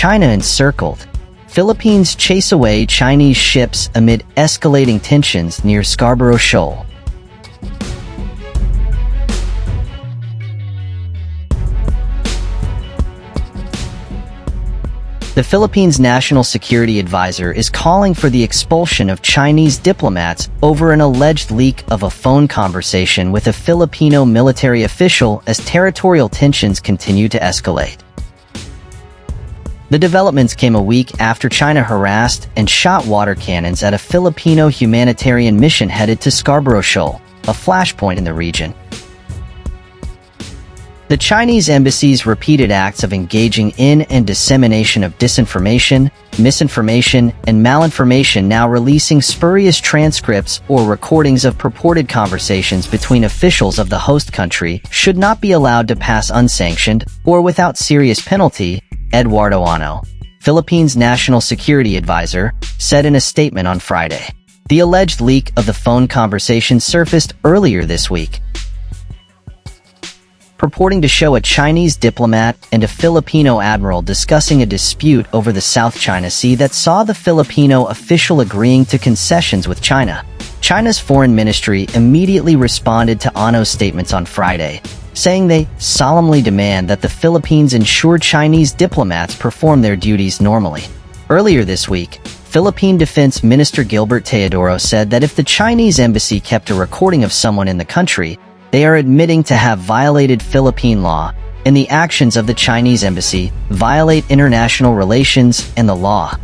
China encircled. Philippines chase away Chinese ships amid escalating tensions near Scarborough Shoal. The Philippines' National Security Advisor is calling for the expulsion of Chinese diplomats over an alleged leak of a phone conversation with a Filipino military official as territorial tensions continue to escalate. The developments came a week after China harassed and shot water cannons at a Filipino humanitarian mission headed to Scarborough Shoal, a flashpoint in the region. The Chinese embassy's repeated acts of engaging in and dissemination of disinformation, misinformation, and malinformation, now releasing spurious transcripts or recordings of purported conversations between officials of the host country, should not be allowed to pass unsanctioned or without serious penalty, Eduardo Ano, Philippines' National Security Advisor, said in a statement on Friday. The alleged leak of the phone conversation surfaced earlier this week, purporting to show a Chinese diplomat and a Filipino admiral discussing a dispute over the South China Sea that saw the Filipino official agreeing to concessions with China. China's foreign ministry immediately responded to Ano's statements on Friday, saying they solemnly demand that the Philippines ensure Chinese diplomats perform their duties normally. Earlier this week, Philippine Defense Minister Gilbert Teodoro said that if the Chinese embassy kept a recording of someone in the country, they are admitting to have violated Philippine law, and the actions of the Chinese embassy violate international relations and the law.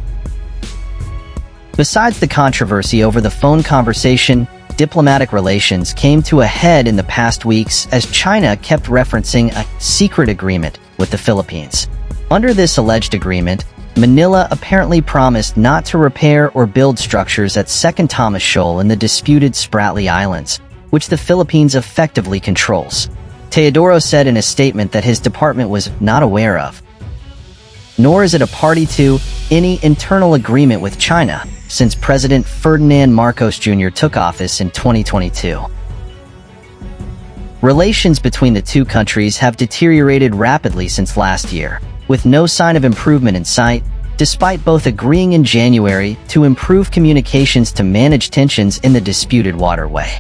Besides the controversy over the phone conversation, diplomatic relations came to a head in the past weeks as China kept referencing a secret agreement with the Philippines. Under this alleged agreement, Manila apparently promised not to repair or build structures at Second Thomas Shoal in the disputed Spratly Islands, which the Philippines effectively controls. Teodoro said in a statement that his department was not aware of, nor is it a party to, any internal agreement with China since President Ferdinand Marcos Jr. took office in 2022. Relations between the two countries have deteriorated rapidly since last year, with no sign of improvement in sight, despite both agreeing in January to improve communications to manage tensions in the disputed waterway.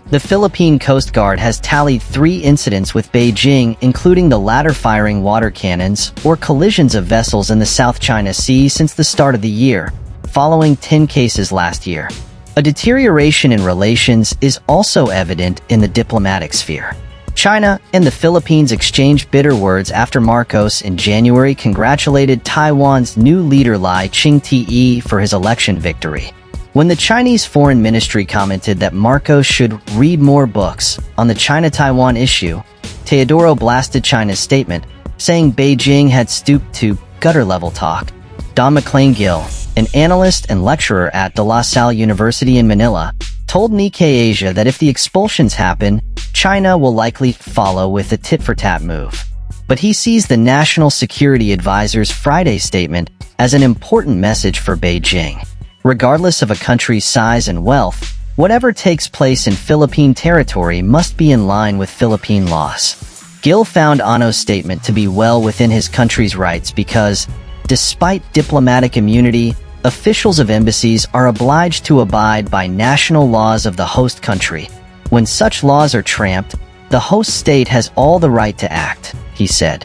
The Philippine Coast Guard has tallied 3 incidents with Beijing, including the latter firing water cannons or collisions of vessels in the South China Sea since the start of the year, following 10 cases last year. A deterioration in relations is also evident in the diplomatic sphere. China and the Philippines exchanged bitter words after Marcos in January congratulated Taiwan's new leader Lai Ching-te for his election victory. When the Chinese Foreign Ministry commented that Marcos should read more books on the China-Taiwan issue, Teodoro blasted China's statement, saying Beijing had stooped to gutter-level talk. Don McLean-Gill, an analyst and lecturer at De La Salle University in Manila, told Nikkei Asia that if the expulsions happen, China will likely follow with a tit-for-tat move. But he sees the National Security Advisor's Friday statement as an important message for Beijing. Regardless of a country's size and wealth, whatever takes place in Philippine territory must be in line with Philippine laws. Gill found Ano's statement to be well within his country's rights because, despite diplomatic immunity, officials of embassies are obliged to abide by national laws of the host country. When such laws are trampled, the host state has all the right to act, he said.